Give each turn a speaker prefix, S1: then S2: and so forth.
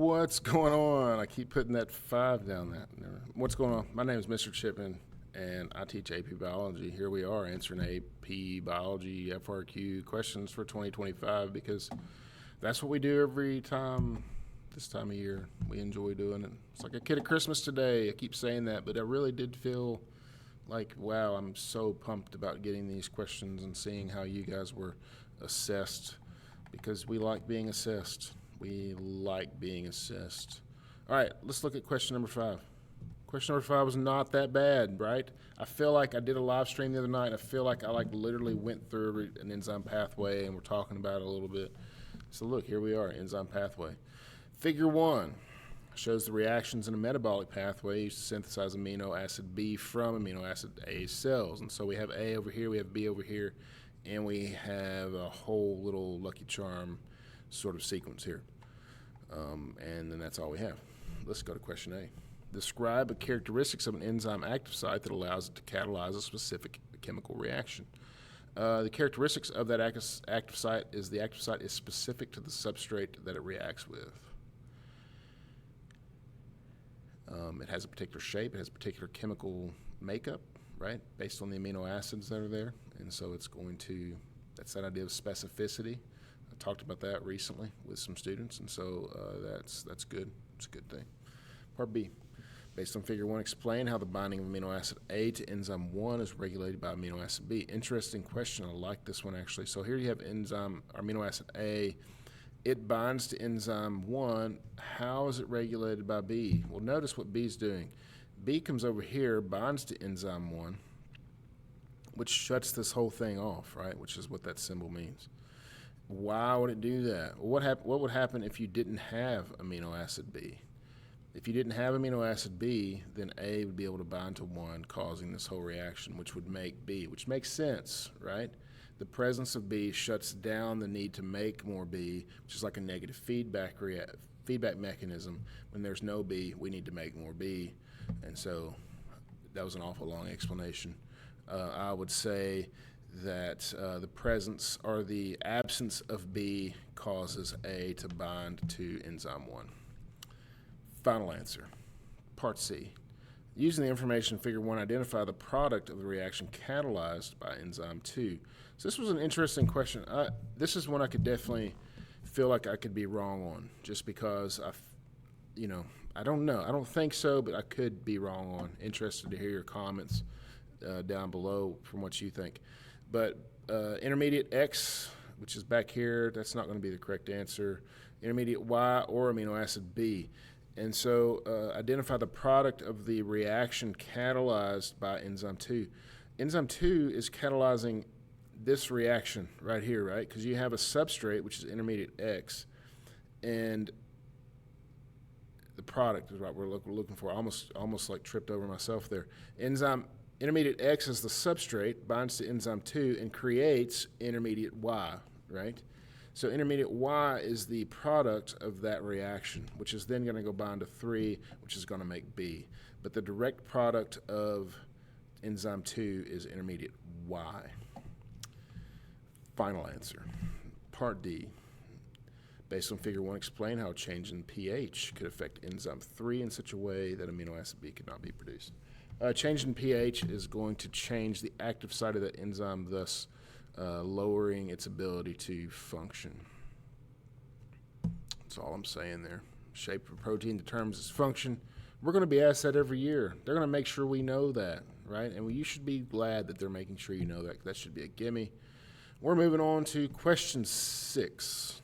S1: What's going on? I keep putting that 5 down that. What's going on? My name is Mr. Chipman, and I teach AP Biology. Here we are answering AP Biology FRQ questions for 2025 because that's what we do every time this time of year. We enjoy doing it. It's like a kid at Christmas today. I keep saying that, but I really did feel like, wow, I'm so pumped about getting these questions and seeing how you guys were assessed because we like being assessed. We like being assessed. All right, let's look at question number 5. Question number 5 was not that bad, right? I feel like I did a live stream the other night, and I feel like I literally went through an enzyme pathway, and we're talking about it a little bit. So look, here we are, enzyme pathway. Figure 1 shows the reactions in a metabolic pathway used to synthesize amino acid B from amino acid A cells. And so we have A over here, we have B over here, and we have a whole little Lucky Charm sort of sequence here. And then that's all we have. Let's go to question A. Describe the characteristics of an enzyme active site that allows it to catalyze a specific chemical reaction. The characteristics of that active site is the active site is specific to the substrate that it reacts with. It has a particular shape, it has a particular chemical makeup, right, based on the amino acids that are there. And so it's going to, that's that idea of specificity. I talked about that recently with some students, and so that's good. It's a good thing. Part B, based on figure 1, explain how the binding of amino acid A to enzyme 1 is regulated by amino acid B. Interesting question. I like this one actually. So here you have amino acid A. It binds to enzyme 1. How is it regulated by B? Well, notice what B is doing. B comes over here, binds to enzyme 1, which shuts this whole thing off, right? Which is what that symbol means. Why would it do that? Well, what would happen if you didn't have amino acid B? If you didn't have amino acid B, then A would be able to bind to 1, causing this whole reaction, which would make B, which makes sense, right? The presence of B shuts down the need to make more B, which is like a negative feedback mechanism. When there's no B, we need to make more B. And so that was an awful long explanation. I would say that the presence or the absence of B causes A to bind to enzyme 1. Final answer, part C. Using the information in figure 1, identify the product of the reaction catalyzed by enzyme 2. So this was an interesting question. This is one I could definitely feel like I could be wrong on, just because I don't know. I don't think so, but I could be wrong on. Interested to hear your comments down below from what you think. But intermediate X, which is back here, that's not going to be the correct answer. Intermediate Y or amino acid B. And so identify the product of the reaction catalyzed by enzyme 2. Enzyme 2 is catalyzing this reaction right here, right? Because you have a substrate, which is intermediate X, and the product is what we're looking for. Almost like tripped over myself there. Intermediate X is the substrate, binds to enzyme 2, and creates intermediate Y, right? So intermediate Y is the product of that reaction, which is then going to go bind to 3, which is going to make B. But the direct product of enzyme 2 is intermediate Y. Final answer, part D. Based on figure 1, explain how a change in pH could affect enzyme 3 in such a way that amino acid B could not be produced. Change in pH is going to change the active site of that enzyme, thus lowering its ability to function. That's all I'm saying there. Shape of a protein determines its function. We're going to be asked that every year. They're going to make sure we know that, right? And you should be glad that they're making sure you know that. That should be a gimme. We're moving on to question 6.